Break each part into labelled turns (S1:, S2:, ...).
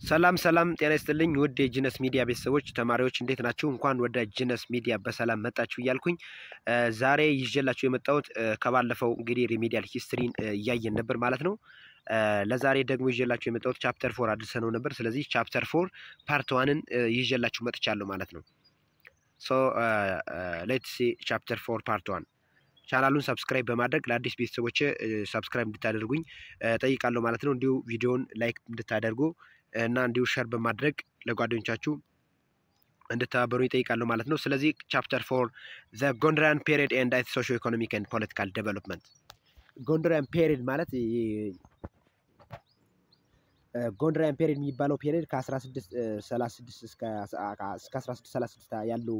S1: ሰላም ጤና ይስጥልኝ ውድ የጂነስ ሚዲያ ቤተሰቦች ተማሪዎች እንዴት ናችሁ? እንኳን ወደ ጂነስ ሚዲያ በሰላም መጣችሁ እያልኩኝ ዛሬ ይዤላችሁ የመጣሁት ከባለፈው እንግዲህ ሪሜዲያል ሂስትሪን እያየን ነበር ማለት ነው። ለዛሬ ደግሞ ይዤላችሁ የመጣሁት ቻፕተር 4 አድርሰነው ነበር። ስለዚህ ቻፕተር 4 ፓርት 1ን ይዤላችሁ መጥቻለሁ ማለት ነው። ሶ ሌትስ ሲ ቻፕተር 4 ፓርት 1። ቻናሉን ሰብስክራይብ በማድረግ ለአዲስ ቤተሰቦች ሰብስክራይብ እንድታደርጉኝ ጠይቃለሁ ማለት ነው። እንዲሁ ቪዲዮውን ላይክ እንድታደርጉ እና እንዲሁ ሼር በማድረግ ለጓደኞቻችሁ እንድተባበሩኝ ጠይቃለሁ ማለት ነው። ስለዚህ ቻፕተር 4 ዘ ጎንደሪያን ፔሪድ ኤንድ ኢትስ ሶሺዮ ኢኮኖሚክ ኤንድ ፖለቲካል ዴቨሎፕመንት። ጎንደሪያን ፔሪድ ማለት ጎንደሪያን ፔሪድ የሚባለው ፔሪድ ከ1636 እስከ 1636 ያለው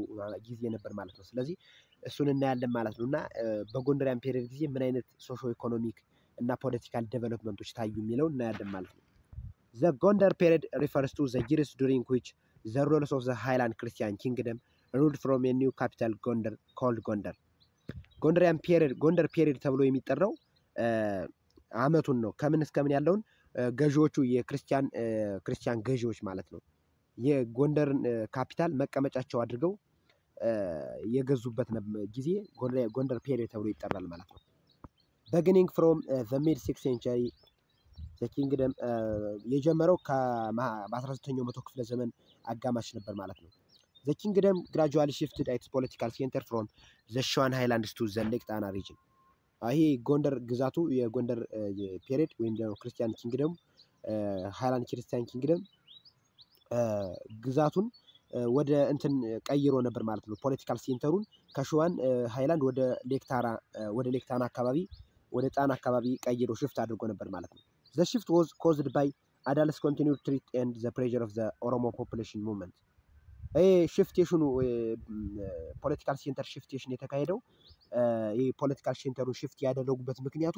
S1: ጊዜ ነበር ማለት ነው። ስለዚህ እሱን እናያለን ማለት ነው። እና በጎንደሪያን ፔሪድ ጊዜ ምን አይነት ሶሺዮ ኢኮኖሚክ እና ፖለቲካል ዴቨሎፕመንቶች ታዩ የሚለው እናያለን ማለት ነው። The Gondar period refers to the years during which the rulers of the Highland Christian kingdom ruled from a new capital Gondar called Gondar. ጎንደሪያን ፔሪድ ጎንደር ፔሪድ ተብሎ የሚጠራው አመቱን ነው። ከምን እስከ ምን ያለውን ገዢዎቹ የክርስቲያን ገዢዎች ማለት ነው የጎንደርን ካፒታል መቀመጫቸው አድርገው የገዙበት ጊዜ ጎንደር ፔሪድ ተብሎ ይጠራል ማለት ነው። beginning from the mid 6th century the kingdom የጀመረው በ19ኛው መቶ ክፍለ ዘመን አጋማሽ ነበር ማለት ነው። the kingdom gradually shifted its political center from the Shuan highlands to the Lake Tana region. ይሄ ጎንደር ግዛቱ የጎንደር ፔሪድ ወይም ደግሞ ክርስቲያን ኪንግደም ሃይላንድ ክርስቲያን ኪንግደም ግዛቱን ወደ እንትን ቀይሮ ነበር ማለት ነው። ፖለቲካል ሴንተሩን ከሹዋን ሃይላንድ ወደ ሌክ ታና አካባቢ ወደ ጣና አካባቢ ቀይሮ ሽፍት አድርጎ ነበር ማለት ነው። The shift was caused by Adal's continued threat and the pressure of the Oromo population movement. ሽፍቴሽኑ ፖለቲካል ሴንተር ሽፍቴሽን የተካሄደው ይሄ ፖለቲካል ሴንተሩን ሽፍት ያደረጉበት ምክንያቱ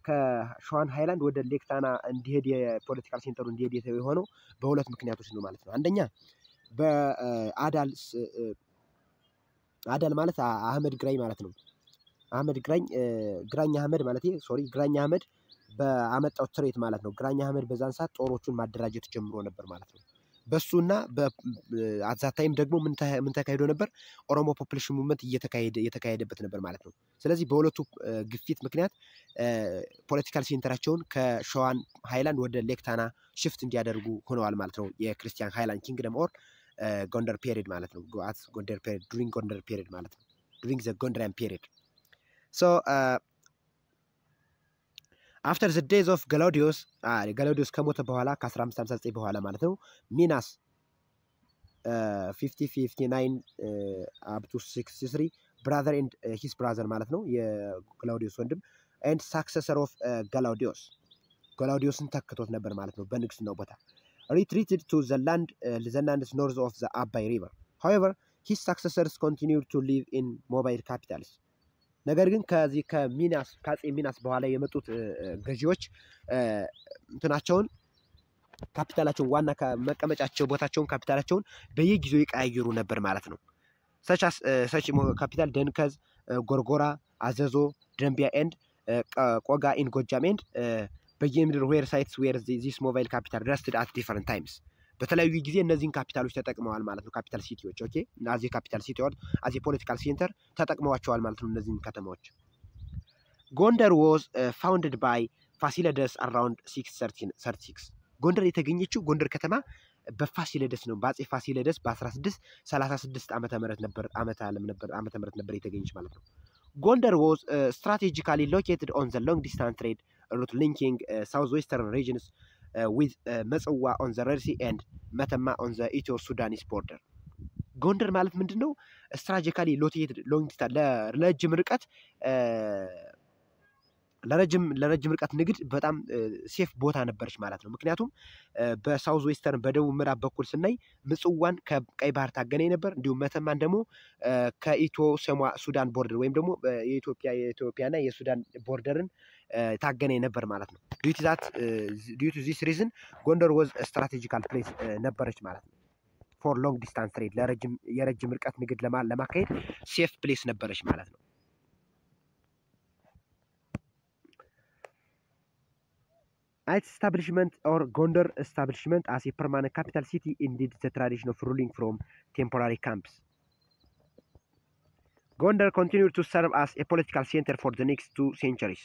S1: ከሸዋን ሃይላንድ ወደ ሌክ ታና እንዲሄድ የፖለቲካል ሴንተሩ እንዲሄድ የሆነው በሁለት ምክንያቶች ነው ማለት ነው። አንደኛ በአዳል ማለት አህመድ ግራኝ ማለት ነው። ግራኝ አህመድ ማለት ግራኝ አህመድ በአመጣው ትሬት ማለት ነው። ግራኝ አህመድ በዛን ሰዓት ጦሮቹን ማደራጀት ጀምሮ ነበር ማለት ነው። በሱና በአዛታይም ደግሞ ምን ተካሂዶ ነበር? ኦሮሞ ፖፑሌሽን ሙቭመንት እየተካሄደበት ነበር ማለት ነው። ስለዚህ በሁለቱ ግፊት ምክንያት ፖለቲካል ሴንተራቸውን ከሸዋን ሃይላንድ ወደ ሌክ ታና ሽፍት እንዲያደርጉ ሆነዋል ማለት ነው። የክርስቲያን ሃይላንድ ኪንግደም ኦር ጎንደር ፔሪድ ማለት ነው። ጎንደር ፔሪድ ዱሪንግ ጎንደር ፔሪድ ማለት ነው። ዱሪንግ ዘ ጎንደሪያን ፔሪድ ሶ አፍተር ዘ ዴዝ ኦፍ ገላውዲዮስ ከሞተ በኋላ ከ1559 በኋላ ማለት ነው ሚናስ 5059 up to 63 brother and his brother ማለት ነው የገላውዲዮስ ወንድም and successor of ገላውዲዮስን ተክቶት ነበር ማለት ነው በንግስናው ቦታ retreated to the lands north of the Abai river. However, his successors continued to live in mobile capitals. ነገር ግን ከዚህ ከአፄ ሚናስ በኋላ የመጡት ገዢዎች እንትናቸውን ካፒታላቸውን ዋና መቀመጫቸው ቦታቸውን ካፒታላቸውን በየጊዜው ይቀያይሩ ነበር ማለት ነው። ሰች ካፒታል ደንከዝ፣ ጎርጎራ፣ አዘዞ፣ ደንቢያ ኤንድ ቆጋ ኢን ጎጃም ኤንድ በየምድር ዌር ሳይትስ ዌር ዚስ ሞባይል ካፒታል ረስትድ አት ዲፈረንት ታይምስ በተለያዩ ጊዜ እነዚህን ካፒታሎች ተጠቅመዋል ማለት ነው። ካፒታል ሲቲዎች አዚ ካፒታል ሲቲዎች አዚ ፖለቲካል ሴንተር ተጠቅመዋቸዋል ማለት ነው እነዚህን ከተማዎች። ጎንደር was founded by ፋሲለደስ around 636 ጎንደር የተገኘችው ጎንደር ከተማ በፋሲለደስ ነው። በአፄ ፋሲለደስ በ1636 ዓመተ ምህረት ነበር የተገኘች ማለት ነው። ጎንደር was strategically located on the long distance trade route linking southwestern regions with መጽዋ on the Red Sea and መተማ on the Ethio-Sudanese border. ጎንደር ማለት ምንድነው? ስትራቴጂካሊ ሎኬትድ ሎንግ ዲስታንስ ለረጅም ርቀት ንግድ በጣም ሴፍ ቦታ ነበረች ማለት ነው። ምክንያቱም በሳውዝ ዌስተርን በደቡብ ምዕራብ በኩል ስናይ ምጽዋን ከቀይ ባህር ታገናኝ ነበር። እንዲሁም መተማን ደግሞ ከኢትዮ ሱዳን ቦርደር ወይም ደግሞ የኢትዮጵያና የሱዳን ቦርደርን ታገናኝ ነበር ማለት ነው። ዲዩ ቱ ዚስ ሪዝን ጎንደር was a strategical place ነበረች ማለት ነው። ፎር ሎንግ ዲስታንስ ትሬድ የረጅም ርቀት ንግድ ለማካሄድ ሴፍ ፕሌስ ነበረች ማለት ነው። its establishment or Gondar establishment as a permanent capital city indeed the tradition of ruling from temporary camps. Gondar continued to serve as a political center for the next 2 centuries.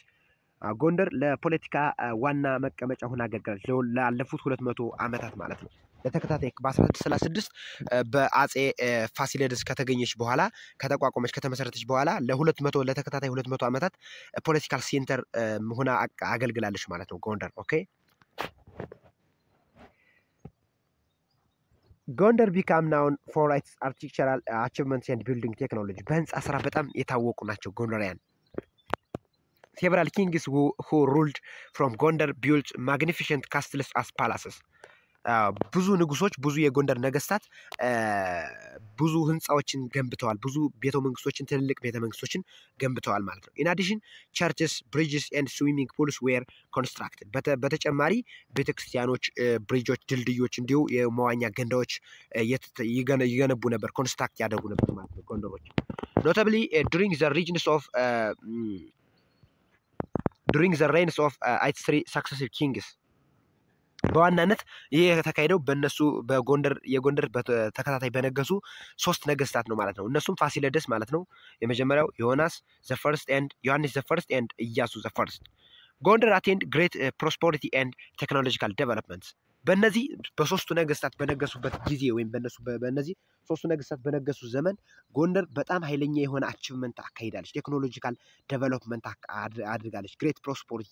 S1: ጎንደር ለፖለቲካ ዋና መቀመጫ ሆና አገልግላለች ላለፉት 200 ዓመታት ማለት ነው። ለተከታታይ በ1636 በአጼ ፋሲለደስ ከተገኘች በኋላ ከተቋቋመች ከተመሰረተች በኋላ ለ200 ለተከታታይ 200 ዓመታት ፖለቲካል ሴንተር ሆና አገልግላለች ማለት ነው ጎንደር። ኦኬ ጎንደር ቢካም ናውን ፎር ኢትስ አርኪቴክቸራል አቺቭመንትስ ኤንድ ቢልዲንግ ቴክኖሎጂ በህንፃ ስራ በጣም የታወቁ ናቸው ጎንደሪያን። Several kings who ruled from Gondar built magnificent castles as palaces. ብዙ ንጉሶች ብዙ የጎንደር ነገስታት ብዙ ህንፃዎችን ገንብተዋል። ብዙ ቤተ መንግስቶችን ትልልቅ ቤተ መንግስቶችን ገንብተዋል ማለት ነው። In addition, churches, bridges and swimming pools were constructed. በተጨማሪ ቤተክርስቲያኖች፣ ብሪጆች፣ ድልድዮች እንዲሁ የመዋኛ ገንዳዎች ይገነቡ ነበር፣ ኮንስትራክት ያደርጉ ነበር ማለት ነው ጎንደሮች። Notably during the reigns of its 3 successive kings. በዋናነት ይሄ የተካሄደው በእነሱ የጎንደር በተከታታይ በነገሱ 3 ነገስታት ነው ማለት ነው። እነሱም ፋሲለደስ ማለት ነው የመጀመሪያው፣ ዮሐንስ the first and ኢያሱ the first. ጎንደር attained great prosperity and technological developments. በእነዚህ በሶስቱ ነገስታት በነገሱበት ጊዜ ወይም በእነዚህ ሶስቱ ነገስታት በነገሱ ዘመን ጎንደር በጣም ኃይለኛ የሆነ አቺቭመንት አካሂዳለች። ቴክኖሎጂካል ዴቨሎፕመንት አድርጋለች። ግሬት ፕሮስፐሪቲ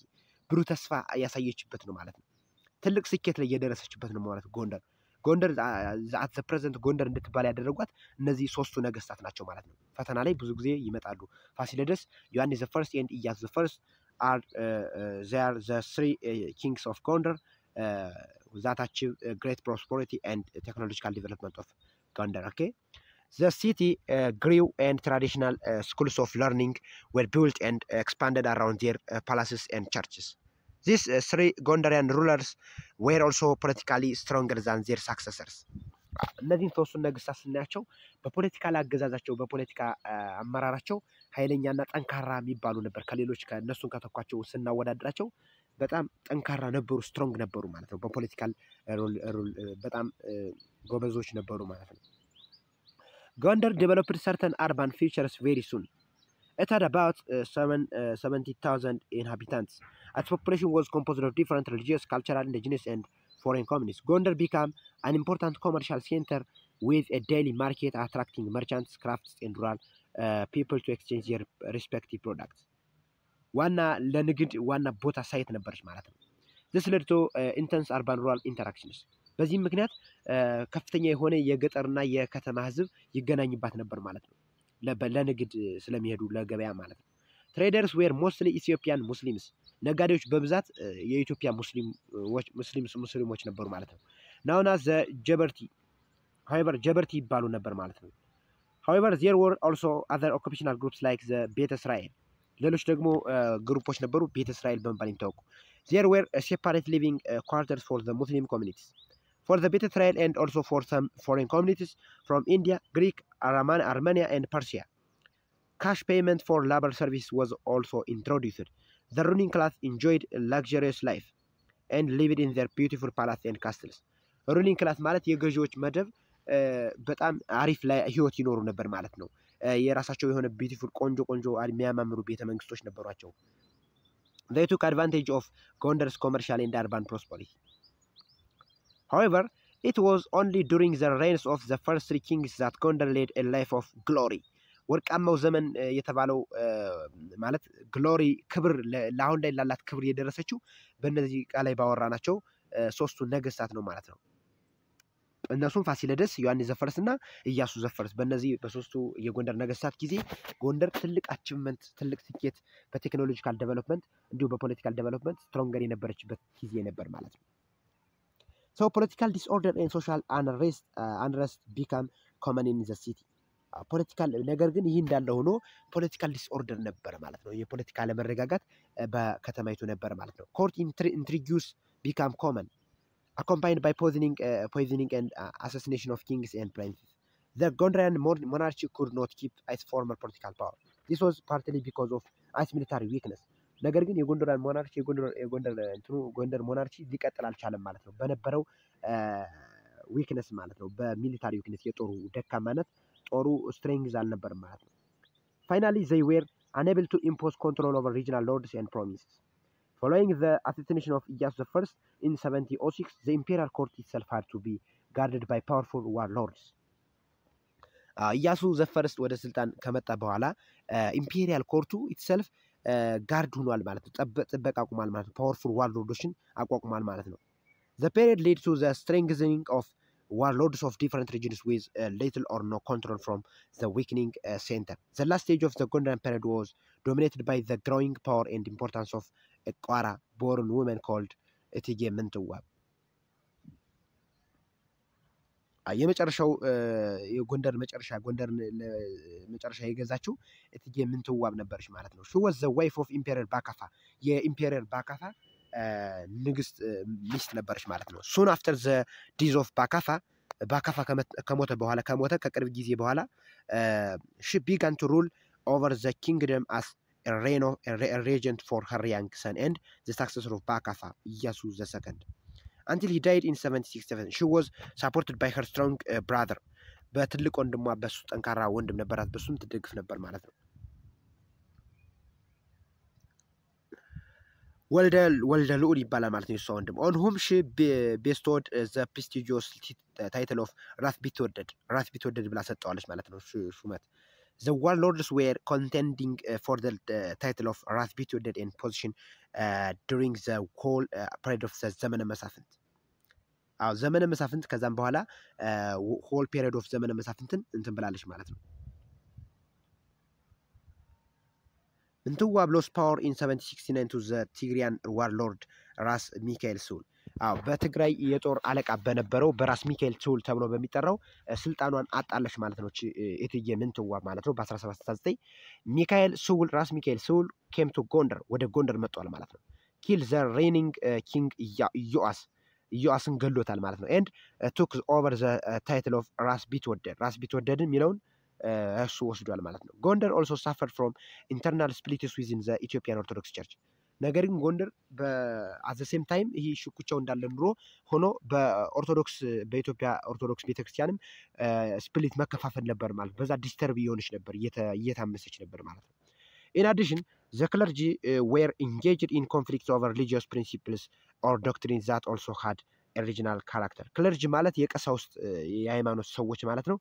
S1: ብሩህ ተስፋ ያሳየችበት ነው ማለት ነው። ትልቅ ስኬት ላይ የደረሰችበት ነው ማለት ጎንደር አት ዘ ፕሬዘንት ጎንደር እንድትባል ያደረጓት እነዚህ ሶስቱ ነገስታት ናቸው ማለት ነው። ፈተና ላይ ብዙ ጊዜ ይመጣሉ። ፋሲለደስ፣ ዮሐንስ the first and ኢያሱ the first are the 3 kings of Gondar that achieved great prosperity and technological development of Gondar. Okay, the city grew and traditional schools of learning were built and expanded around their palaces and churches. These 3 Gondarian rulers were also politically stronger than their successors. እነዚህን ሶስቱ ነገስታት ስናያቸው በፖለቲካል አገዛዛቸው በፖለቲካ አመራራቸው ኃይለኛና ጠንካራ የሚባሉ ነበር። ከሌሎች ከነሱን ከተኳቸው ስናወዳድራቸው በጣም ጠንካራ ነበሩ፣ ስትሮንግ ነበሩ ማለት ነው። በፖለቲካል በጣም ጎበዞች ነበሩ ማለት ነው። ጎንደር developed certain urban features very soon. It had about 70,000 inhabitants. Its population was composed of different religious, cultural, indigenous, and foreign communities. Gondar became an important commercial center with a daily market attracting merchants, crafts, and rural people to exchange their respective products. ዋና ለንግድ ዋና ቦታ ሳይት ነበረች ማለት ነው። This led to intense urban rural interactions. በዚህም ምክንያት ከፍተኛ የሆነ የገጠርና የከተማ ህዝብ ይገናኝባት ነበር ማለት ነው። ለንግድ ስለሚሄዱ ለገበያ ማለት ነው። Traders were mostly Ethiopian Muslims. ነጋዴዎች በብዛት የኢትዮጵያ ሙስሊሞች ነበሩ ማለት ነው። Known as the Jabarti. However, ጀበርቲ ይባሉ ነበር ማለት ነው። However, there were also other occupational groups like the ቤተ እስራኤል። ሌሎች ደግሞ ግሩፖች ነበሩ ቤተ እስራኤል በመባል የሚታወቁ። There were separate living quarters for the Muslim communities. For the ቤተ እስራኤል and also for some foreign communities from India, Greek, Armenia and Persia. Cash payment for labor service was also introduced. The ruling class enjoyed a luxurious life and lived in their beautiful palaces and castles. ruling class ማለት የገዢዎች መደብ በጣም አሪፍ ላይ ህይወት ይኖሩ ነበር ማለት ነው። የራሳቸው የሆነ ቢዩቲፉል ቆንጆ የሚያማምሩ ቤተ መንግስቶች ነበሯቸው። They took advantage of Gondar's commercial and urban prosperity. However, it was only during the reigns of the first 3 kings that Gondar led a life of glory. ወርቃማው ዘመን የተባለው ማለት ግሎሪ ክብር ለአሁን ላይ ላላት ክብር የደረሰችው በእነዚህ ቃላይ ባወራናቸው 3ቱ ነገስታት ነው ማለት ነው። እነሱም ፋሲለደስ፣ ዮሐንስ ዘፈርስ እና ኢያሱ ዘፈርስ። በእነዚህ በ3ቱ የጎንደር ነገስታት ጊዜ ጎንደር ትልቅ አቺቭመንት ትልቅ ስኬት በቴክኖሎጂካል ዴቨሎፕመንት እንዲሁ በፖለቲካል ዴቨሎፕመንት ስትሮንገር የነበረችበት ጊዜ ነበር ማለት ነው። So political disorder and social unrest became common in the city. ፖለቲካል ነገር ግን ይህ እንዳለ ሆኖ ፖለቲካል ዲስኦርደር ነበር ማለት ነው። የፖለቲካ ለመረጋጋት በከተማይቱ ነበር ማለት ነው። Court intrigues became common, accompanied by poisoning and assassination of kings and princes. The Gondarian monarchy could not keep its former political power. This was partly because of its military weakness. ነገር ግን የጎንደር ሞናርኪ ሊቀጥል አልቻለም ማለት ነው በነበረው ዊክነስ ማለት ነው በሚሊታሪ ዊክነስ የጦሩ ደካማነት ጦሩ ስትሬንግዝ አልነበረም ማለት ነው። ፋይናሊ they were unable to impose control over regional lords and provinces. Following the assassination of Iyasu I in 706, the imperial court itself had to be guarded by powerful warlords. ኢያሱ ዘፈርስት ወደ ስልጣን ከመጣ በኋላ ኢምፔሪያል ኮርቱ ኢትሰልፍ ጋርድ ሆኗል ማለት ነው። ጥበቃ አቁሟል ማለት ነው። ፓወርፉል ዋርሎርዶችን አቋቁሟል ማለት ነው። The period led to the strengthening of warlords of different regions with little or no control from the weakening center. The last stage of the Gondar period was dominated by the growing power and importance of a Kwara born woman called እቴጌ ምንትዋብ። የመጨረሻው የጎንደር መጨረሻ የገዛችው እቴጌ ምንትዋብ ነበረች ማለት ነው። she was the wife of Emperor Bakafa የኢምፔሪየር ባካፋ ንግስት ሚስት ነበረች ማለት ነው። soon after the death of ባካፋ ከሞተ ከቅርብ ጊዜ በኋላ she began to rule over the kingdom as a regent for her young son and the successor of Bakafa, Iyasu II. Until he died in 767. She was supported by her strong brother. በትልቅ ወንድሟ በሱ ጠንካራ ወንድም ነበራት፣ በሱም ትደግፍ ነበር ማለት ነው። ወልደ ልዑል ይባላል ማለት ነው የሷ ወንድም። on whom she bestowed the prestigious title of ራስ ቢትወደድ ብላ ሰጠዋለች ማለት ነው ሹመት። The warlords were contending for the title of ራስ ቢትወደድ and position during the whole period of the ዘመነ መሳፍንት። ዘመነ መሳፍንት ከዛም በኋላ whole period of ዘመነ መሳፍንትን እንትን ብላለች ማለት ነው። ምንትዋብ lost power in 769 to the Tigrian warlord ራስ ሚካኤል ስሁል። በትግራይ የጦር አለቃ በነበረው በራስ ሚካኤል ስሁል ተብሎ በሚጠራው ስልጣኗን አጣለች ማለት ነው እቴጌ ምንትዋብ ማለት ነው በ1769። ራስ ሚካኤል ስሁል came to ጎንደር ወደ ጎንደር መጥቷል ማለት ነው። kill the reigning king ኢዮአስን ገሎታል ማለት ነው። and took over the title of ራስ ቢትወደድን የሚለውን እሱ ወስዷል ማለት ነው። ጎንደር also suffered from internal splits within the Ethiopian Orthodox Church። ነገር ግን ጎንደር at the same time ይሄ ሽኩቻው እንዳለ ኑሮ ሆኖ በኢትዮጵያ ኦርቶዶክስ ቤተክርስቲያንም ስፕሊት መከፋፈል ነበር ማለት በዛ ዲስተርብ እየሆነች ነበር እየታመሰች ነበር ማለት ነው። in addition the clergy were engaged in conflicts over religious principles or doctrines that also had a regional character. ክለርጂ ማለት የቀሳውስት የሃይማኖት ሰዎች ማለት ነው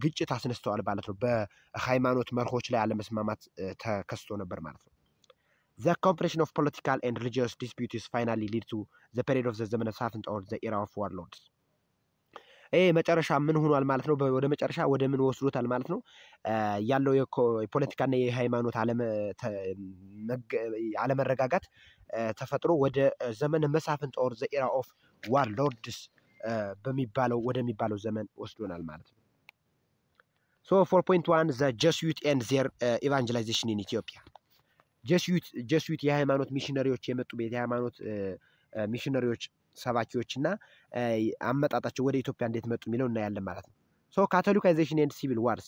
S1: ግጭት አስነስተዋል ማለት ነው። በሃይማኖት መርሆች ላይ አለመስማማት ተከስቶ ነበር ማለት ነው። The compression of political and religious disputes finally led to the period of the ዘመነ መሳፍንት or the era of warlords. መጨረሻ ምን ሆኗል ማለት ነው? ወደ መጨረሻ ወደ ምን ወስዶታል ማለት ነው? ያለው የፖለቲካና የሃይማኖት አለመረጋጋት ተፈጥሮ ወደ ዘመነ መሳፍንት or the era of warlords ወደሚባለው ዘመን ወስዶናል ማለት ነው። So 4.1 the Jesuit and their evangelization in Ethiopia. ጀስዩት የሃይማኖት ሚሽነሪዎች የመጡበት የሃይማኖት ሚሽነሪዎች ሰባኪዎችና አመጣጣቸው ወደ ኢትዮጵያ እንዴት መጡ የሚለው እናያለን ማለት ነው። So Catholicization and civil wars.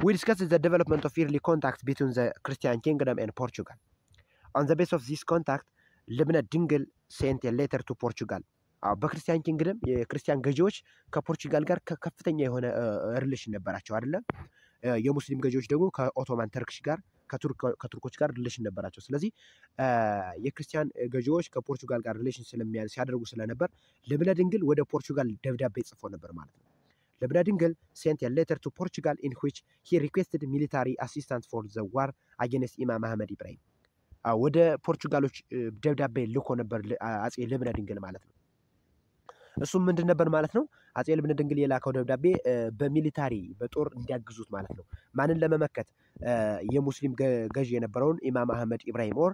S1: We discussed the development of early contact between the Christian kingdom and Portugal. On the basis of this contact, ልብነ ድንግል sent a letter to Portugal. በክርስቲያን ኪንግደም የክርስቲያን ገዢዎች ከፖርቹጋል ጋር ከፍተኛ የሆነ ሪሌሽን ነበራቸው አይደለ? የሙስሊም ገዢዎች ደግሞ ከኦቶማን ተርክሽ ጋር ከቱርኮች ጋር ሪሌሽን ነበራቸው። ስለዚህ የክርስቲያን ገዢዎች ከፖርቹጋል ጋር ሪሌሽን ሲያደርጉ ስለነበር ልብነ ድንግል ወደ ፖርቹጋል ደብዳቤ ጽፎ ነበር ማለት ነው። ልብነ ድንግል sent a letter to Portugal in which he requested military assistance for the war against ኢማም አህመድ ኢብራሂም። ወደ ፖርቹጋሎች ደብዳቤ ልኮ ነበር አጼ ልብነ ድንግል ማለት ነው። እሱም ምንድን ነበር ማለት ነው? አጼ ልብነ ድንግል የላከው ደብዳቤ በሚሊታሪ በጦር እንዲያግዙት ማለት ነው። ማንን ለመመከት? የሙስሊም ገዢ የነበረውን ኢማም አህመድ ኢብራሂም ኦር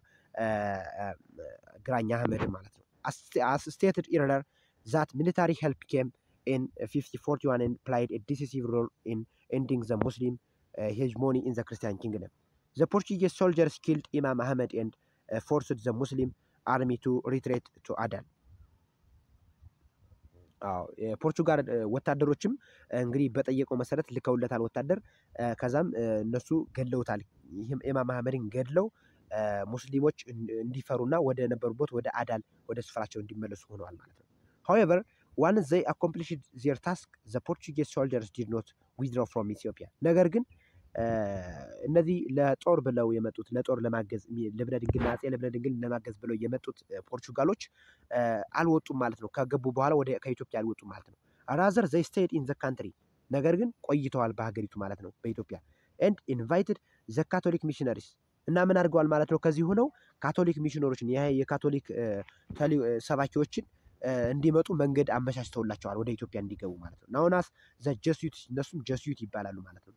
S1: ግራኝ አህመድ ማለት ነው። as stated earlier that military help came in 1541 and played a decisive role in ending the Muslim hegemony in the Christian kingdom. The Portuguese soldiers killed Imam Ahmed and forced the Muslim army to retreat to Aden. የፖርቹጋል ወታደሮችም እንግዲህ በጠየቀው መሰረት ልከውለታል ወታደር። ከዛም እነሱ ገድለውታል። ይህም ኢማም አህመድን ገድለው ሙስሊሞች እንዲፈሩና ወደ ነበሩበት ወደ አዳል ወደ ስፍራቸው እንዲመለሱ ሆነዋል ማለት ነው። however once they accomplished their task the Portuguese soldiers did not withdraw from Ethiopia ነገር ግን እነዚህ ለጦር ብለው የመጡት ለጦር ለማገዝ ልብነ ድንግልና አፄ ልብነ ድንግል ለማገዝ ብለው የመጡት ፖርቹጋሎች አልወጡም ማለት ነው። ከገቡ በኋላ ወደ ከኢትዮጵያ አልወጡም ማለት ነው። rather they stayed in the country ነገር ግን ቆይተዋል በሀገሪቱ ማለት ነው በኢትዮጵያ and invited the Catholic missionaries እና ምን አድርገዋል ማለት ነው። ከዚህ ሆነው ካቶሊክ ሚሽነሮችን የካቶሊክ ሰባኪዎችን እንዲመጡ መንገድ አመቻችተውላቸዋል ወደ ኢትዮጵያ እንዲገቡ ማለት ነው። ናውናስ ዘ ጀሱት እነሱም ጀሱት ይባላሉ ማለት ነው።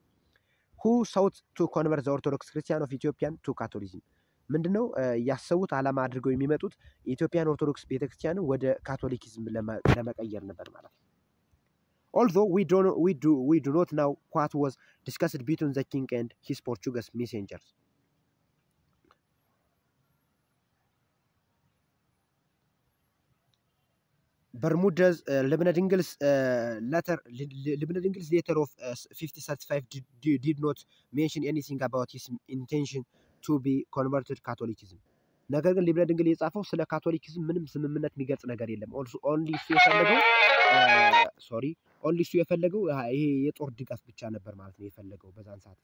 S1: who sought to convert the Orthodox Christian of Ethiopian to Catholicism ምንድነው ያሰቡት ዓላማ አድርገው የሚመጡት የኢትዮጵያን ኦርቶዶክስ ቤተክርስቲያንን ወደ ካቶሊኪዝም ለመቀየር ነበር ማለት ነው። although we do not know what was discussed between the king and his Portuguese messengers Bermuda's Libna Dingle's letter of 5035 did not mention anything about his intention to be converted Catholicism. ነገር ግን ሊብነ ድንግል የጻፈው ስለ ካቶሊኪዝም ምንም ስምምነት የሚገልጽ ነገር የለም። ኦንሊ እሱ የፈለገው ይሄ የጦር ድጋፍ ብቻ ነበር ማለት ነው የፈለገው በዛን ሰዓት።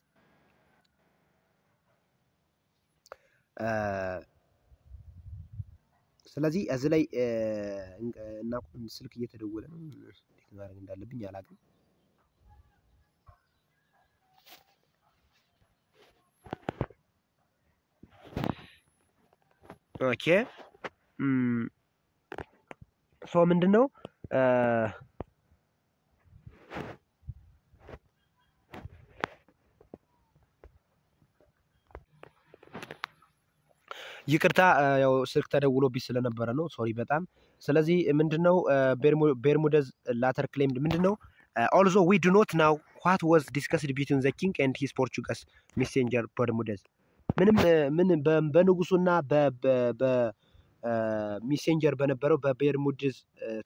S1: ስለዚህ እዚህ ላይ እና ስልክ እየተደወለ ነው እንዴት ማድረግ እንዳለብኝ አላውቅም። ኦኬ ሶ ምንድነው ይቅርታ ያው ስልክ ተደውሎብኝ ስለነበረ ነው ሶሪ በጣም። ስለዚህ ምንድነው ቤርሙደዝ ላተር ክሌምድ ምንድነው although we do not know what was discussed between the king and his Portuguese messenger Bermudez ምን በንጉሱና በሚሴንጀር በነበረው በቤርሙድዝ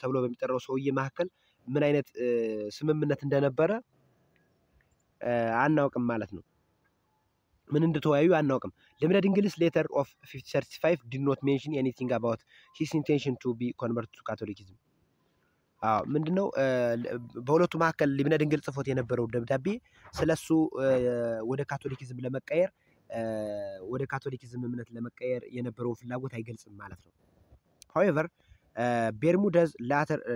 S1: ተብሎ በሚጠራው ሰውዬ መካከል ምን አይነት ስምምነት እንደነበረ አናውቅም ማለት ነው። ምን እንደተወያዩ አናውቅም። ልብነ ድንግል's letter of 5035 did not mention anything about his intention to be converted to Catholicism ምንድነው በሁለቱ መካከል ልብነ ድንግል ጽፎት የነበረው ደብዳቤ ስለሱ ወደ ካቶሊኪዝም ለመቀየር ወደ ካቶሊኪዝም እምነት ለመቀየር የነበረው ፍላጎት አይገልጽም ማለት ነው። however Bermudez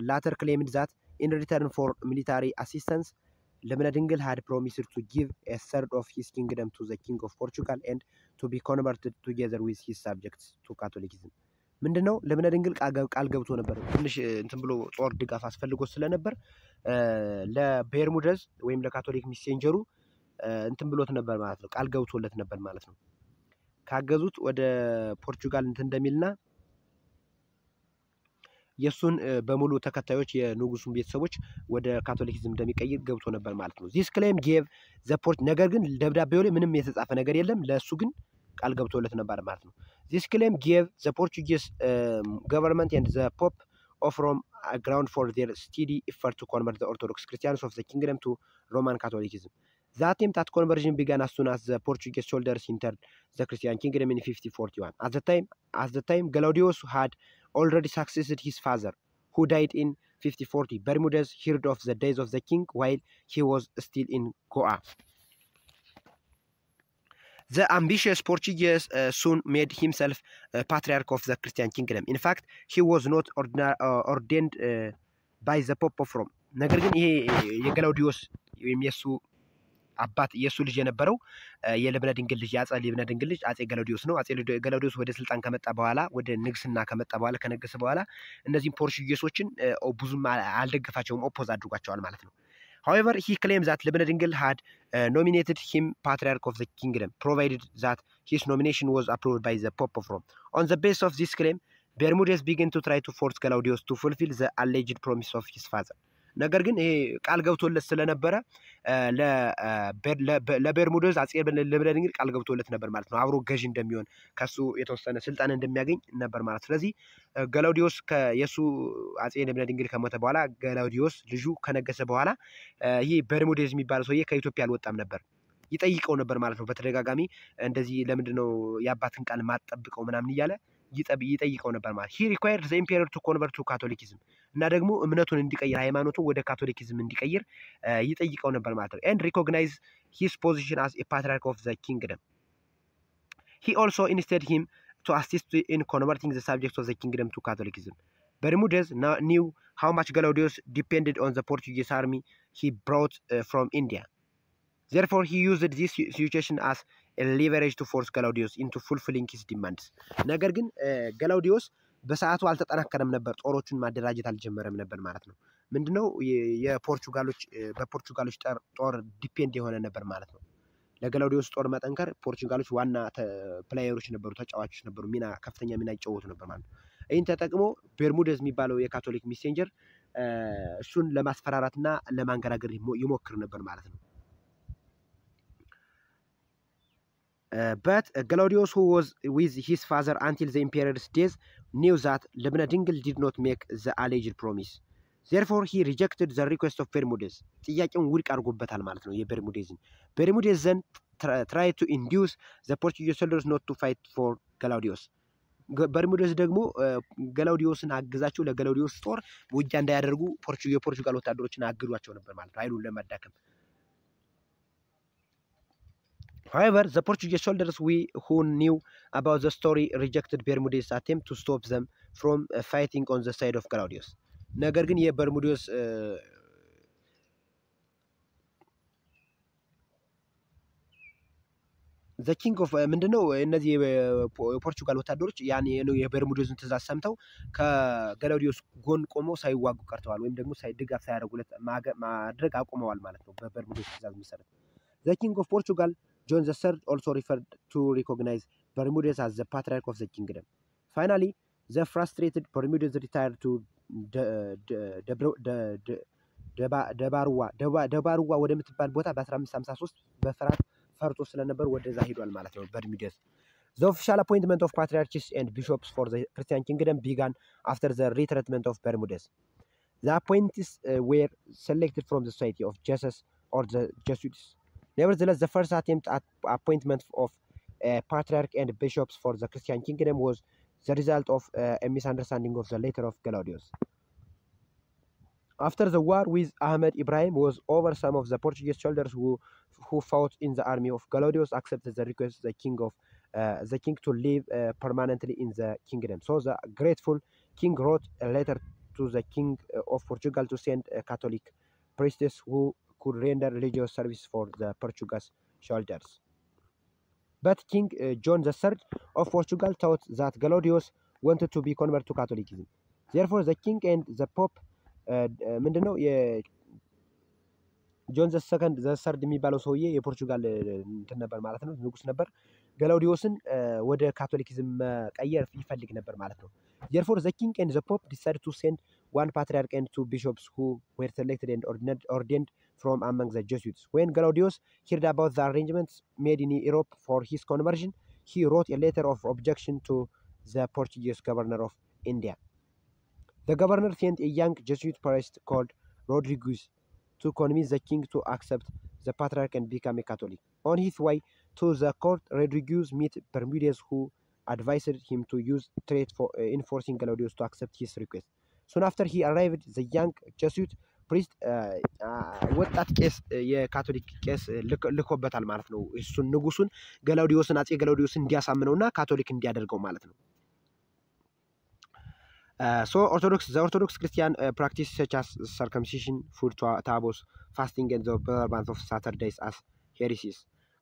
S1: later claimed that in return for military assistance ልብነ ድንግል had promised to give a third of his kingdom to the king of Portugal and to be converted together with his subjects to Catholicism ምንድነው ልብነ ድንግል ቃል ገብቶ ነበር ትንሽ እንትን ብሎ ጦር ድጋፍ አስፈልጎ ስለነበር ለቤርሙደዝ ወይም ለካቶሊክ ሚሴንጀሩ እንትን ብሎት ነበር ማለት ነው። ቃል ገብቶለት ነበር ማለት ነው። ካገዙት ወደ ፖርቹጋል እንትን እንደሚልና የሱን በሙሉ ተከታዮች የንጉሱን ቤተሰቦች ወደ ካቶሊኪዝም እንደሚቀይር ገብቶ ነበር ማለት ነው። this claim gave the port ነገር ግን ደብዳቤው ላይ ምንም የተጻፈ ነገር የለም። ለሱ ግን ቃል ገብቶለት ነበር ማለት ነው። this claim gave the Portuguese government and the Pope of Rome a ground for their steady effort to convert the Orthodox Christians of the kingdom to Roman Catholicism. The attempt at conversion began as soon as the Portuguese soldiers entered the Christian kingdom in 5041. At the time, Galaudius had already succeeded his father, who died in 5040. Bermudez heard of the death of the king while he was still in Goa. The ambitious Portuguese soon made himself patriarch of the Christian kingdom. In fact, he was not ordained by the Pope of Rome. ነገር ግን ይሄ የገላውዲዮስ ወይም የሱ አባት የሱ ልጅ የነበረው የልብነ ድንግል ልጅ ያጻ ልብነ ድንግል ልጅ አጼ ገላውዲዮስ ነው። አጼ ገላውዲዮስ ወደ ስልጣን ከመጣ በኋላ ወደ ንግስና ከመጣ በኋላ ከነገሰ በኋላ እነዚህን ፖርቹጊሶችን ብዙም አልደገፋቸውም ኦፖዝ አድርጓቸዋል ማለት ነው። however he claims that ልብነ ድንግል had nominated him patriarch of the kingdom provided that his nomination was approved by the Pope of Rome. On the basis of this claim Bermudez began to try to force Galaudius to fulfill the alleged promise of his father. ነገር ግን ይሄ ቃል ገብቶለት ስለነበረ ለቤርሙደዝ አጼ ልብነ ድንግል ቃል ገብቶለት ነበር ማለት ነው። አብሮ ገዥ እንደሚሆን ከሱ የተወሰነ ስልጣን እንደሚያገኝ ነበር ማለት። ስለዚህ ገላውዲዮስ የሱ አጼ ልብነ ድንግል ከሞተ በኋላ ገላውዲዮስ ልጁ ከነገሰ በኋላ ይሄ ቤርሙደዝ የሚባለው ሰውዬ ከኢትዮጵያ አልወጣም ነበር። ይጠይቀው ነበር ማለት ነው። በተደጋጋሚ እንደዚህ ለምንድነው የአባትን ቃል ማጠብቀው ምናምን እያለ ይጠይቀው ነበር ማለት። ሂ ሪኳየርድ ዘ ኢምፔረር ቱ ኮንቨርት ቱ ካቶሊኪዝም እና ደግሞ እምነቱን እንዲቀይር ሃይማኖቱን ወደ ካቶሊኪዝም እንዲቀይር ይጠይቀው ነበር ማለት ነው። ኤንድ ሪኮግናይዝ ሂስ ፖዚሽን አስ ኤ ፓትሪያርክ ኦፍ ዘ ኪንግደም ሂ ኦልሶ ኢንስቴድ ሂም ቱ አሲስት ኢን ኮንቨርቲንግ ዘ ሳብጀክትስ ኦፍ ዘ ኪንግደም ቱ ካቶሊኪዝም በርሙዴዝ knew how much Galaudius depended on the Portuguese army he brought from India. Therefore, he used this situation as a leverage to force Galaudius into fulfilling his demands. ነገር ግን ገላውዲዮስ በሰዓቱ አልተጠናከረም ነበር፣ ጦሮቹን ማደራጀት አልጀመረም ነበር ማለት ነው። ምንድነው በፖርቹጋሎች ጦር ዲፔንድ የሆነ ነበር ማለት ነው። ለገላውዲዮስ ጦር መጠንከር ፖርቹጋሎች ዋና ፕሌየሮች ነበሩ፣ ተጫዋቾች ነበሩ፣ ከፍተኛ ሚና ይጫወቱ ነበር ማለት ነው። ይህን ተጠቅሞ በርሙዴዝ የሚባለው የካቶሊክ ሚሴንጀር እሱን ለማስፈራራትና ለማንገራገር ይሞክር ነበር ማለት ነው። But Galaudius, who was with his father until the emperor's death, knew that Lebna Dingle did not make the alleged promise. Therefore, he rejected the request of Bermudez. ጥያቄውን ውድቅ አድርጎበታል ማለት ነው የበርሙዴዝን። Bermudez then tried to induce the Portuguese soldiers not to fight for Galaudius. በርሙዴዝ ደግሞ ገላውዲዮስን አግዛቸው ለገላውዲዮስ ጦር ውጊያ እንዳያደርጉ የፖርቹጋል ወታደሮችን አግዷቸው ነበር ማለት ነው ኃይሉን ለማዳከም። However, the Portuguese soldiers who knew about the story rejected Bermudez's attempt to stop them from fighting on the side of Galaudius. ነገር ግን የበርሙዴዝ ዘ ኪንግ ኦፍ ምንድነው እነዚህ የፖርቹጋል ወታደሮች ያን የበርሙዴዝን ትእዛዝ ሰምተው ከገላውዲዮስ ጎን ቆመው ሳይዋጉ ቀርተዋል፣ ወይም ደግሞ ድጋፍ ሳያደርጉለት ማድረግ አቁመዋል ማለት ነው በበርሙዴዝ ትእዛዝ መሰረት። ዘ ኪንግ ኦፍ ፖርቹጋል ጆን ዘ ሰርድ ኦልሶ ሪፈርድ ቱ ሪኮግናይዝ በርሙዴዝ አዝ ዘ ፓትሪያርክ ኦፍ ዘ ኪንግደም። ፋይናሊ ዘ ፍራስትሬትድ በርሙዴዝ ሪታየርድ ቱ ደባሩዋ ወደምትባል ቦታ በ1553 በፍርሃት ፈርቶ ስለነበር ወደዛ ሄዷል ማለት ነው በርሙዴዝ። The official appointment of patriarchs and bishops for the Christian kingdom began after the retirement of Bermudez. The appointees were selected from the Society of Jesus or the Jesuits. Nevertheless, the first attempt at appointment of patriarch and bishops for the Christian kingdom was the result of a misunderstanding of the letter of Galaudius. After the war with Ahmed Ibrahim was over, some of the Portuguese soldiers who fought in the army of Galaudius accepted the request of the king to live permanently in the kingdom. So the grateful king wrote a letter to the king of Portugal to send a Catholic priestess who could render religious service for the Portuguese soldiers. But King John III of Portugal thought that Galaudius wanted to be converted to Catholicism. Therefore, the king and the pope ምንድነው ጆን ዘ ሰርድ የሚባለው ሰውዬ የፖርቹጋል እንትን ነበር ማለት ነው፣ ንጉስ ነበር። ገላውዲዮስን ወደ ካቶሊክዝም መቀየር ይፈልግ ነበር ማለት ነው። Therefore, the king and the pope decided to send one patriarch and two bishops who were selected and ordained from among the Jesuits. When Galaudius heard about the arrangements made in Europe for his conversion, he wrote a letter of objection to the Portuguese governor of India. The governor sent a young Jesuit priest called Rodriguez to convince the king to accept the patriarch and become a Catholic. On his way to the court, Rodriguez met Bermudez, who advised him to use threat for enforcing Galaudius to accept his request. Soon after he arrived, the young Jesuit priest ወጣት ቄስ የካቶሊክ ቄስ ልኮበታል ማለት ነው። እሱን ንጉሱን ገላውዲዮስን አጼ ገላውዲዮስን እንዲያሳምነውና ካቶሊክ እንዲያደርገው ማለት ነው። So the Orthodox Christian practice such as circumcision, food taboos, fasting, and the observance of Saturdays as heresies.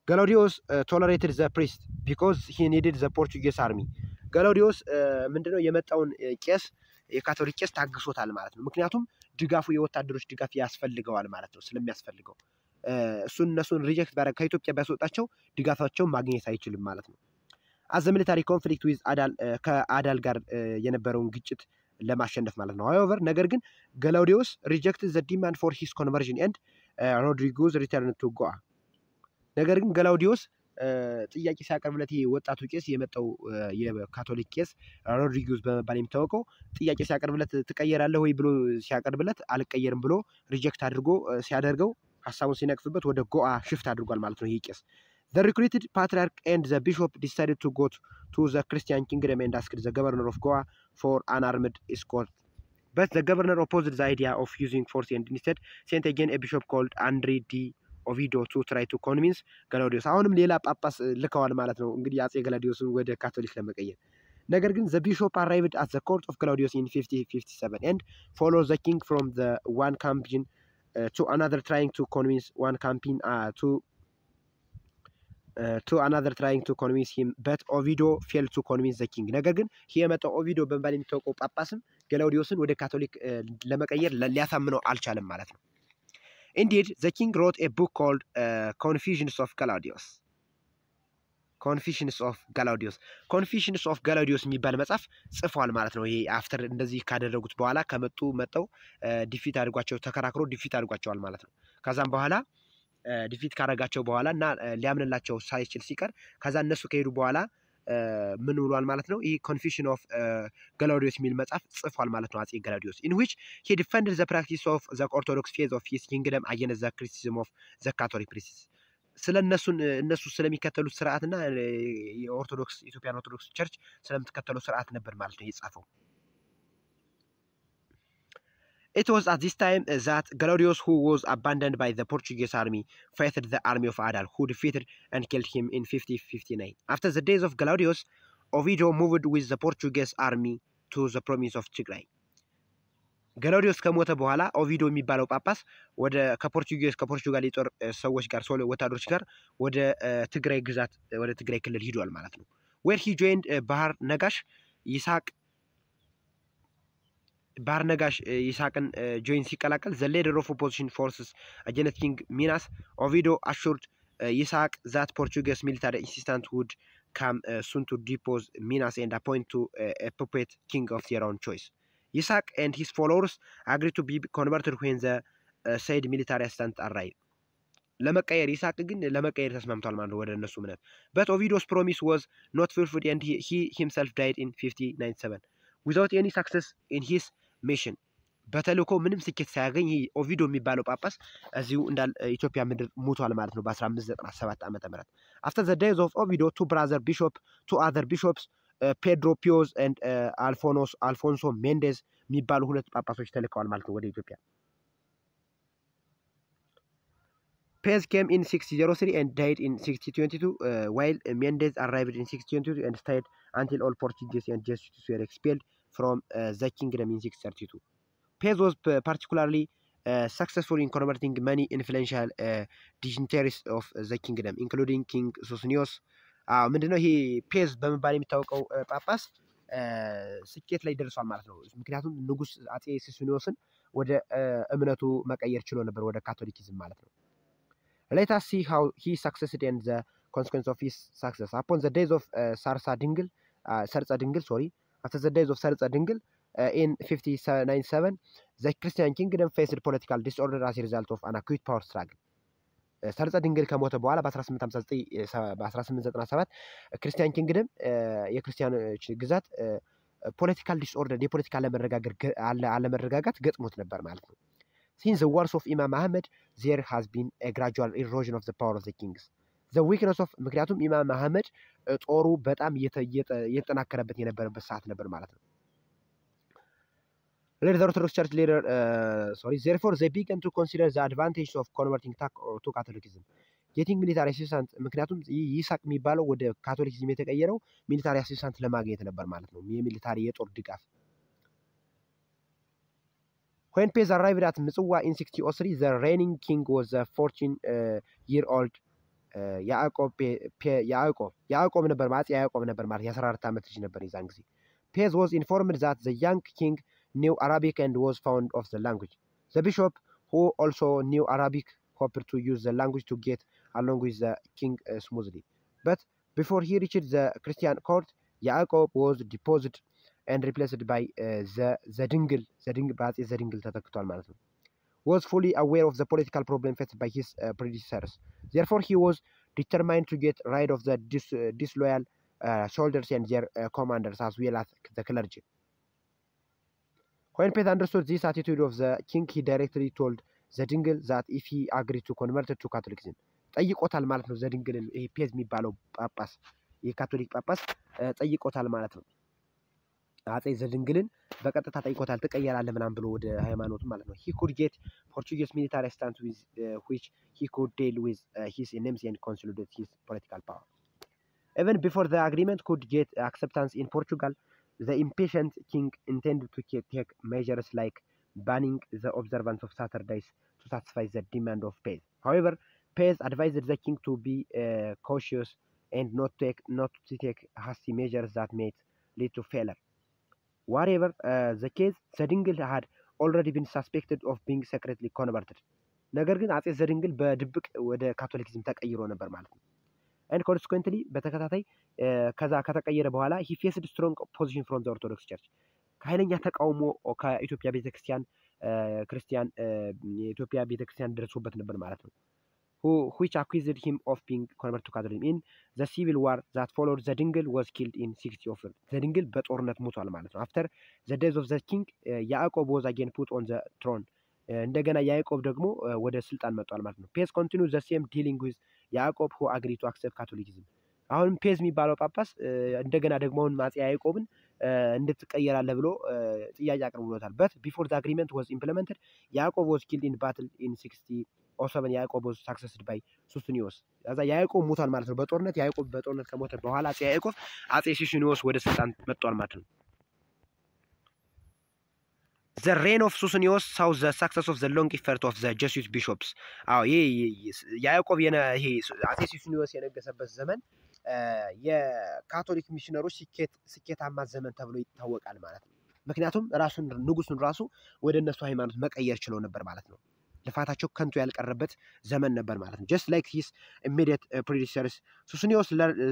S1: Galaudius tolerated the priest because he needed the Portuguese army. Galaudius ምንድነው የመጣውን ቄስ የካቶሊክ ቄስ ታግሶታል ማለት ነው። ምክንያቱም ድጋፉ የወታደሮች ድጋፍ ያስፈልገዋል ማለት ነው። ስለሚያስፈልገው እነሱን ሪጀክት ባደረገ ከኢትዮጵያ ቢያስወጣቸው ድጋፋቸውን ማግኘት አይችልም ማለት ነው። as the military conflict with ከአዳል ጋር የነበረውን ግጭት ለማሸነፍ ማለት ነው። however ነገር ግን ገላውዲዮስ rejected the demand for his conversion and Rodriguez returned to Goa. ነገር ግን ገላውዲዮስ ጥያቄ ሲያቀርብለት ወጣቱ ቄስ የመጣው የካቶሊክ ቄስ ሮድሪጉዝ በመባል የሚታወቀው ጥያቄ ሲያቀርብለት ትቀየራለህ ወይ ብሎ ሲያቀርብለት አልቀየርም ብሎ ሪጀክት አድርጎ ሲያደርገው ሀሳቡን ሲነቅፍበት ወደ ጎአ ሽፍት አድርጓል ማለት ነው ይሄ ቄስ። The recruited patriarch and the bishop decided to go to the Christian kingdom and asked the governor of Goa for an armed escort. But the governor opposed the idea of using force and instead sent again a bishop called Andre D. Ovido to try to convince Galaudius. አሁንም ሌላ ጳጳስ ልከዋል ማለት ነው እንግዲህ አጼ ገላውዲዮስን ወደ ካቶሊክ ለመቀየር። ነገር ግን the bishop arrived at the court of Galaudius in 5057 and followed the king from the one campaign to another trying to convince one campaign to another trying to convince him, but Ovido failed to convince the king. ነገር ግን ይሄ የመጣው ኦቪዶ በመባል የሚታወቀው ጳጳስም ገላውዲዮስን ወደ ካቶሊክ ለመቀየር ሊያሳምነው አልቻለም ማለት ነው። Indeed, the king wrote a book called Confessions of Galaudius. Confessions of Galaudius የሚባል መጽሐፍ ጽፏል ማለት ነው። ይሄ አፍተር እንደዚህ ካደረጉት በኋላ መጠው ዲፊት አድርጓቸው ተከራክሮ ዲፊት አድርጓቸዋል ማለት ነው። ከዛም በኋላ ዲፊት ካረጋቸው በኋላ እና ሊያምንላቸው ሳይችል ሲቀር ከዛ እነሱ ከሄዱ በኋላ ምን ብሏል ማለት ነው። ይሄ ኮንፌሽን ኦፍ ገላውዲዮስ የሚል መጽሐፍ ጽፏል ማለት ነው አጼ ገላውዲዮስ in which he defended the practice of the orthodox faith of his kingdom against the criticism of the Catholic priests. ስለ እነሱ ስለሚከተሉት ስርዓትና የኦርቶዶክስ ኢትዮጵያን ኦርቶዶክስ ቸርች ስለምትከተለው ስርዓት ነበር ማለት ነው የጻፈው። It was at this time that Galaudius, who was abandoned by the Portuguese army, faced the army of Adal, who defeated and killed him in 5059. After the days of Galaudius, Ovido moved with the Portuguese army to the province of Tigray. ገላውዲዮስ ከሞተ በኋላ ኦቪዶ የሚባለው ጳጳስ ወደ ከፖርቹጋል የጦር ሰዎች ጋር ወታደሮች ጋር ወደ ትግራይ ግዛት ወደ ትግራይ ክልል ሂዷል ማለት ነው። where he joined ባህር ነጋሽ ይስሐቅን ጆይን ሲቀላቀል the leader of opposition forces against King Minas, Ovido assured Isaac that Portuguese military assistant would come soon to depose Minas and appoint to a puppet king of their own choice. Isaac and his followers agreed to be converted when the said military assistant arrived. ለመቀየር ይስሐቅ ግን ለመቀየር ተስማምቷል ማለት ወደ እነሱ እምነት። But Ovido's promise was not fulfilled and he himself died in 5097 without any success in his mission. በተልእኮ ምንም ስኬት ሳያገኝ ይሄ ኦቪዶ የሚባለው ጳጳስ እዚሁ እንዳል ኢትዮጵያ ምድር ሞቷል ማለት ነው በ1597 ዓመተ ምህረት። After the days of Ovido, two other bishops Pedro Pios and Alfonso Mendes የሚባሉ ሁለት ጳጳሶች ተልከዋል ማለት ነው ወደ ኢትዮጵያ። Pez came in 603 and died in 622, while Mendes arrived in 622 and stayed until all Portuguese and Jesuits were expelled from the kingdom in 632. Pez was particularly successful in converting many influential dignitaries of the kingdom, including King Sosinios. ምንድነው ይሄ ፔዝ በመባል የሚታወቀው ጳጳስ ስኬት ላይ ደርሷል ማለት ነው። ምክንያቱም ንጉስ አጼ ሶስኒዮስን ወደ እምነቱ መቀየር ችሎ ነበር ወደ ካቶሊኪዝም ማለት ነው። Let us see how he succeeded and the consequence of his success. Upon the days of Sarsa Dingil, after the days of Sarsa Dingil in 5097, the Christian kingdom faced political disorder as a result of an acute power struggle. ሰርጸ ድንግል ከሞተ በኋላ በ1897 ክርስቲያን ኪንግደም የክርስቲያኖች ግዛት ፖለቲካል ዲስኦርደር የፖለቲካ አለመረጋጋት ገጥሞት ነበር ማለት ነው። Since the wars of Imam Ahmed, there has been a gradual erosion of the power of the kings. The weakness of ምክንያቱም ኢማም አህመድ ጦሩ በጣም እየተጠናከረበት የነበረበት ሰዓት ነበር ማለት ነው። The Orthodox Church leader, therefore they began to consider the advantage of converting to Catholicism. Getting military assistance ምክንያቱም ይስሐቅ የሚባለው ወደ ካቶሊሲዝም የተቀየረው ሚሊታሪ አሲስታንት ለማግኘት ነበር ማለት ነው። የሚሊታሪ የጦር ድጋፍ። When Pez arrived at Mitsua in 603, the reigning king was a 14-year-old ያዕቆብ ነበር ማለት ያዕቆብ ነበር ማለት የ14 ዓመት ልጅ ነበር የዛን ጊዜ። Pez was informed that the young king knew Arabic and was fond of the language. The bishop, who also knew Arabic, hoped to use the language to get along with the king smoothly. But before he reached the Christian court, Yaakov was deposed and replaced by the Dingil ተተክቷል ማለት ነው። Was fully aware of the political problem faced by his predecessors. Therefore, he was determined to get rid of the disloyal soldiers and their commanders as well as the clergy. When Pez understood this attitude of the king, he directly told ዘድንግል that if he agreed to convert to Catholicism ጠይቆታል ማለት ነው። ዘድንግልን ይሄ ፔዝ የሚባለው ጳጳስ የካቶሊክ ጳጳስ ጠይቆታል ማለት ነው። አጼ ዘድንግልን በቀጥታ ጠይቆታል ትቀየራለህ ምናምን ብሎ ወደ ሃይማኖቱ ማለት ነው። he could get Portuguese military assistance with which he could deal with his enemies and consolidate his political power. Even before the agreement could get acceptance in Portugal, the impatient king intended to take measures like banning the observance of Saturdays to satisfy the demand of Pez. However, Pez advised the king to be cautious and not to take hasty measures that might lead to failure. Whatever the case, ዘድንግል had already been suspected of being secretly converted. ነገር ግን አጼ ዘድንግል በድብቅ ወደ ካቶሊክዝም ተቀይሮ ነበር ማለት ነው። and consequently በተከታታይ ከዛ ከተቀየረ በኋላ he faced strong opposition from the Orthodox Church ኃይለኛ ተቃውሞ ከኢትዮጵያ ቤተክርስቲያን የኢትዮጵያ ቤተክርስቲያን ደርሶበት ነበር ማለት ነው። which accused him of being converted to Catholicism. In the civil war that followed, ዘድንግል was killed in 60 ዘድንግል በጦርነት ሞቷል ማለት ነው። after the death of the king, ያዕቆብ was again put on the throne. እንደገና ያዕቆብ ደግሞ ወደ ስልጣን መጥቷል ማለት ነው። ፔዝ continues the same dealing with ያዕቆብ who agreed to accept Catholicism. አሁን ፔዝ የሚባለው ጳጳስ እንደገና ደግሞ አሁን አፄ ያዕቆብን እንድትቀየራለህ ብሎ ጥያቄ አቅርቦታል። but before the agreement was implemented, ያዕቆብ was killed in battle in 60 ያዕቆብ was succeeded by ሱስንዮስ። ከዛ ያዕቆብ ሞቷል ማለት ነው በጦርነት። ያዕቆብ በጦርነት ከሞተ በኋላ አፄ ያዕቆብ አፄ ሱስንዮስ ወደ ስልጣን መጥቷል ማለት ነው። The reign of Susunios saw the success of the long effort of the Jesuit bishops. አዎ ያዕቆብ ይሄ አፄ ሱስንዮስ የነገሰበት ዘመን የካቶሊክ ሚሽነሮች ስኬታማ ዘመን ተብሎ ይታወቃል ማለት ነው። ምክንያቱም ንጉሱን ራሱ ወደ እነሱ ሃይማኖት መቀየር ችለው ነበር ማለት ነው። ልፋታቸው ከንቱ ያልቀረበት ዘመን ነበር ማለት ነው። just like his immediate predecessors, Susunios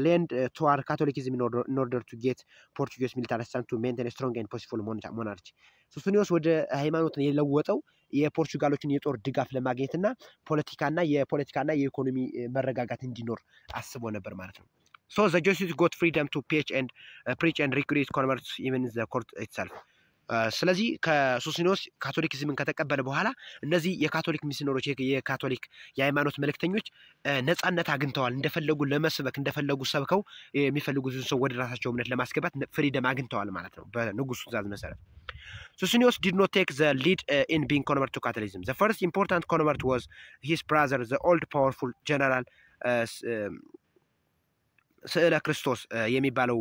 S1: leaned toward Catholicism in order to get Portuguese military assistance to maintain a strong and peaceful monarchy. ሱስንዮስ ወደ ሃይማኖትን የለወጠው የፖርቹጋሎችን የጦር ድጋፍ ለማግኘትና የፖለቲካና የኢኮኖሚ መረጋጋት እንዲኖር አስቦ ነበር ማለት ነው። so the Jesuits got freedom to preach and recruit converts even in the court itself. ስለዚህ ከሱስንዮስ ካቶሊክዝምን ከተቀበለ በኋላ እነዚህ የካቶሊክ ሚሽነሮች የካቶሊክ የሃይማኖት መልእክተኞች ነፃነት አግኝተዋል። እንደፈለጉ ለመስበክ እንደፈለጉ ሰብከው የሚፈልጉትን ሰው ወደ ራሳቸው እምነት ለማስገባት ፍሪደም አግኝተዋል ማለት ነው በንጉሱ ትእዛዝ መሰረት። Susunios did not take the lead in being converted to Catholicism. The first important convert was his brother, the old powerful general ስዕለ ክርስቶስ የሚባለው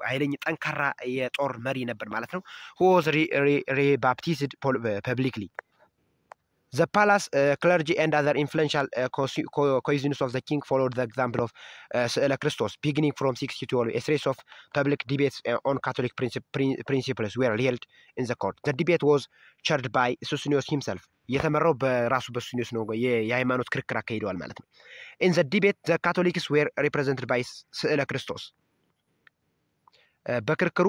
S1: ኃይለኛ ጠንካራ የጦር መሪ ነበር ማለት ነው። who was rebaptized publicly. The palace clergy and other influential cousins of the king followed the example of ስዕለ ክርስቶስ. Beginning from 6012, a series of public debates on Catholic principles were held in the court. The debate was chaired by Susunios himself. የተመራው በራሱ በሱስንዮስ ነው። የሃይማኖት ክርክር አካሂደዋል ማለት ነው። in the debate, the Catholics were represented by ስዕለ ክርስቶስ. በክርክሩ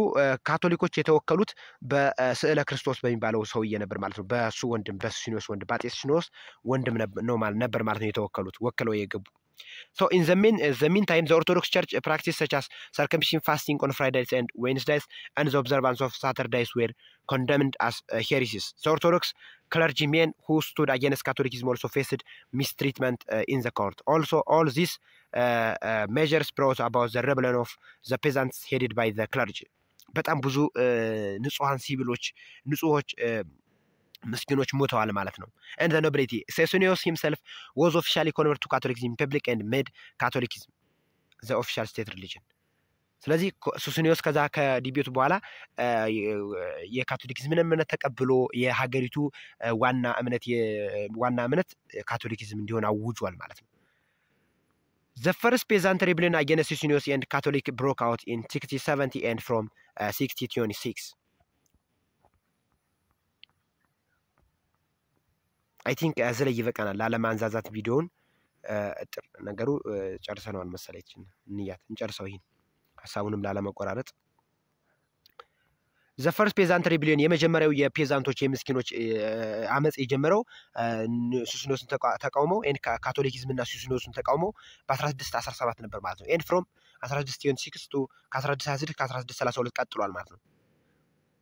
S1: ካቶሊኮች የተወከሉት በስዕለ ክርስቶስ በሚባለው ሰውዬ ነበር ማለት ነው። በሱ ወንድም በሱስንዮስ ወንድም በአፄ ሱስንዮስ ወንድም ነበር ማለት ነው የተወከሉት ወክለው የገቡ። so in the meantime, the Orthodox Church practices such as circumcision, fasting on Fridays and Wednesdays, and the observance of Saturdays were condemned as heresies. The Orthodox clergymen who stood against Catholicism also faced mistreatment in the court. Also, all these measures brought about the rebellion of the peasants headed by the clergy. በጣም ብዙ ንጹሃን ሲቪሎች ንጹሆች ምስኪኖች ሞተዋል ማለት ነው። and the nobility. Susunios himself was officially converted to Catholicism in public and made Catholicism the official state religion. ስለዚህ ሱስንዮስ ከዛ ከዲቤቱ በኋላ የካቶሊክዝምን እምነት ተቀብሎ የሀገሪቱ ዋና እምነት ካቶሊክዝም እንዲሆን አውጇል ማለት ነው። The first peasant rebellion against Susunios and Catholic broke out in 6070 and from 6026. I think እዚህ ላይ ይበቃናል ላለማንዛዛት ቪዲዮውን ነገሩ ጨርሰናል መሰለኝ። እንጨርሰው ይሄን ሐሳቡንም ላለመቆራረጥ። The first peasant rebellion የመጀመሪያው የፔዛንቶች የምስኪኖች አመጽ የጀመረው ሱስንዮስን ተቃውመው ካቶሊክዝምና ሱስንዮስን ተቃውመው በ1617 ነበር ማለት ነው። and from 1626 to 1626 ከ1632 ቀጥሏል ማለት ነው።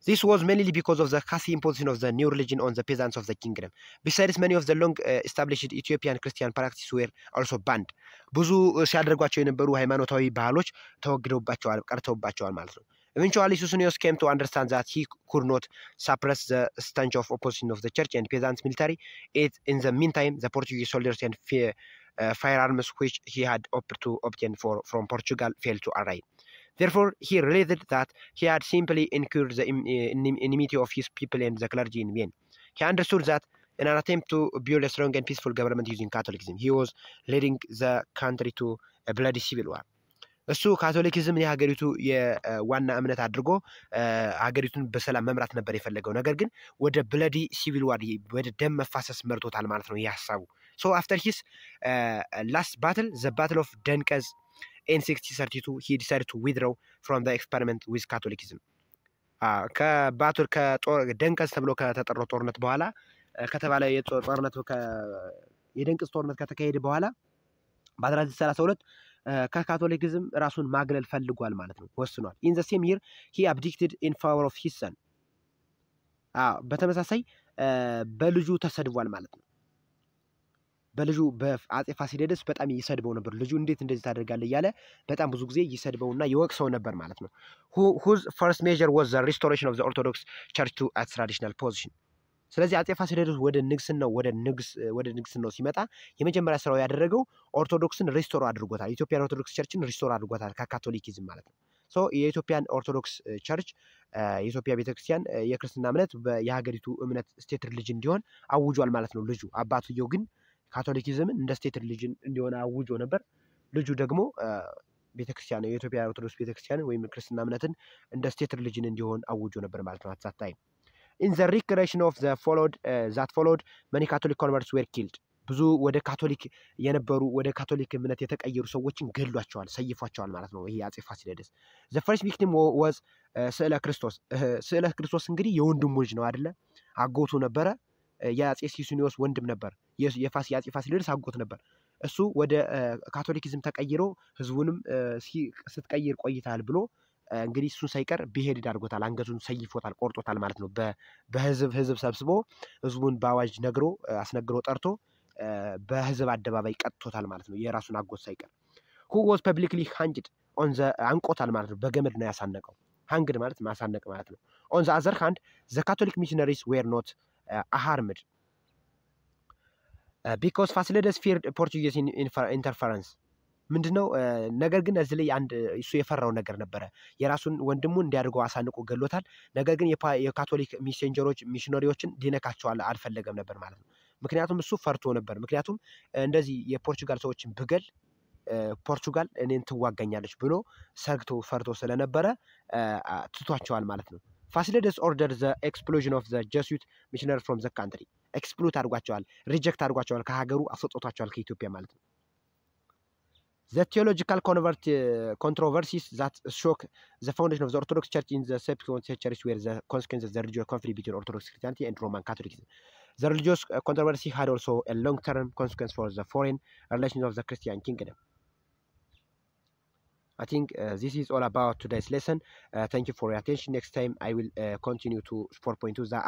S1: This was mainly because of the Khasi imposition of the new religion on the peasants of the kingdom. Besides, many of the long established Ethiopian Christian practices were also banned. ብዙ ሲያደርጓቸው የነበሩ ሃይማኖታዊ ባህሎች ተወግደውባቸዋል ቀርተውባቸዋል ማለት ነው። Eventually, Susunios came to understand that he could not suppress the stench of opposition of the church and peasants military. In the meantime, the Portuguese soldiers and firearms which he had hoped to obtain from Portugal failed to arrive. Therefore, he realized that he had simply incurred the enmity of his people and the clergy in vain. He understood that in an attempt to build a strong and peaceful government using Catholicism, he was leading the country to a bloody civil war. እሱ ካቶሊክዝም የሀገሪቱ የዋና እምነት አድርጎ ሀገሪቱን በሰላም መምራት ነበር የፈለገው። ነገር ግን ወደ ብለዲ ሲቪል ዋር ወደ ደም መፋሰስ መርቶታል ማለት ነው የሐሳቡ። So after his last battle, the Battle of Denkez in 1632, he decided to withdraw from the experiment with Catholicism. ከባቱር ከደንቀዝ ተብሎ ከተጠራው ጦርነት በኋላ ከተባለ የጦርነት የደንቀዝ ጦርነት ከተካሄደ በኋላ በ1932 ከካቶሊክዝም ራሱን ማግለል ፈልጓል ማለት ነው ወስኗል። in the same year he abdicated in favor of his son. በተመሳሳይ በልጁ ተሰድቧል ማለት ነው። በልጁ በአጼ ፋሲለደስ በጣም ይሰድበው ነበር። ልጁ እንዴት እንደዚህ ታደርጋለህ እያለ በጣም ብዙ ጊዜ ይሰድበውና ይወቅሰው ነበር ማለት ነው። whose first measure was the restoration of the Orthodox Church to its traditional position. ስለዚህ አጼ ፋሲለደስ ወደ ንግስናው ሲመጣ የመጀመሪያ ስራው ያደረገው ኦርቶዶክስን ሪስቶር አድርጎታል። ኢትዮጵያን ኦርቶዶክስ ቸርችን ሪስቶር አድርጎታል ከካቶሊክዝም ማለት ነው። ሶ የኢትዮጵያን ኦርቶዶክስ ቸርች የኢትዮጵያ ቤተክርስቲያን የክርስትና እምነት የሀገሪቱ እምነት ስቴት ሪሊጅን እንዲሆን አውጇል ማለት ነው ልጁ። አባትየው ግን ካቶሊክዝምን እንደ ስቴት ሪሊጅን እንዲሆን አውጆ ነበር። ልጁ ደግሞ ቤተክርስቲያን የኢትዮጵያ ኦርቶዶክስ ቤተክርስቲያን ወይም ክርስትና እምነትን እንደ ስቴት ሪሊጅን እንዲሆን አውጆ ነበር ማለት ነው አትሳታይ። In the recreation of the followed, many Catholic converts were killed. ብዙ ወደ ካቶሊክ የነበሩ ወደ ካቶሊክ እምነት የተቀየሩ ሰዎችን ገድሏቸዋል፣ ሰይፏቸዋል ማለት ነው ይሄ አጼ ፋሲለደስ። the first victim was ስዕለ ክርስቶስ። ስዕለ ክርስቶስ እንግዲህ የወንድሙ ልጅ ነው አይደለ? አጎቱ ነበረ። የአጼ ሱስንዮስ ወንድም ነበር። የአጼ ፋሲለደስ አጎት ነበር። እሱ ወደ ካቶሊክዝም ተቀይሮ ህዝቡንም ስትቀይር ቆይታል ብሎ እንግዲህ እሱን ሳይቀር ቢሄድ አድርጎታል። አንገቱን ሰይፎታል፣ ቆርጦታል ማለት ነው። በህዝብ ሰብስቦ ህዝቡን በአዋጅ ነግሮ አስነግሮ ጠርቶ በህዝብ አደባባይ ቀጥቶታል ማለት ነው የራሱን አጎት ሳይቀር። who was publicly hanged on the አንቆታል ማለት ነው። በገመድ ነው ያሳነቀው። hanged ማለት ማሳነቅ ማለት ነው። on the other hand, the Catholic missionaries were not harmed because ፋሲለደስ feared Portuguese interference. ምንድነው? ነገር ግን እዚህ ላይ አንድ እሱ የፈራው ነገር ነበረ። የራሱን ወንድሙ እንዲያደርገው አሳንቆ ገሎታል። ነገር ግን የካቶሊክ ሚሽነሪዎችን ሊነካቸው አልፈለገም ነበር ማለት ነው። ምክንያቱም እሱ ፈርቶ ነበር። ምክንያቱም እንደዚህ የፖርቹጋል ሰዎችን ብገል ፖርቹጋል እኔን ትዋጋኛለች ብሎ ሰግቶ ፈርቶ ስለነበረ ትቷቸዋል ማለት ነው። ፋሲለደስ ordered the expulsion of the Jesuit missionaries from the country. ኤክስፕሉት አድርጓቸዋል፣ ሪጀክት አድርጓቸዋል፣ ከሀገሩ አስወጥቷቸዋል ከኢትዮጵያ ማለት ነው። The theological controversies that shook the foundation of the Orthodox Church in the subsequent centuries were the consequences of the religious conflict between Orthodox Christianity and Roman Catholicism. The religious controversy had also a long-term consequence for the foreign relations of the Christian kingdom. I think this is all about today's lesson. Thank you for your attention. Next time I will continue to 4.2 the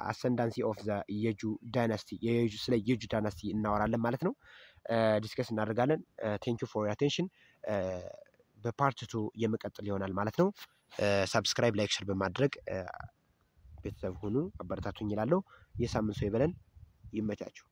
S1: ascendancy of the Yeju dynasty. ስለ የጁ ዳይናስቲ እናወራለን ማለት ነው። ዲስከስ እናደርጋለን። ቴንክ ዩ ፎር ዮር አቴንሽን። በፓርት 2 የመቀጠል ይሆናል ማለት ነው። ሰብስክራይብ፣ ላይክ፣ ሼር በማድረግ ቤተሰብ ሁኑ፣ አበረታቱኝ እላለሁ። የሳምንት ሰው ይበለን። ይመቻችሁ።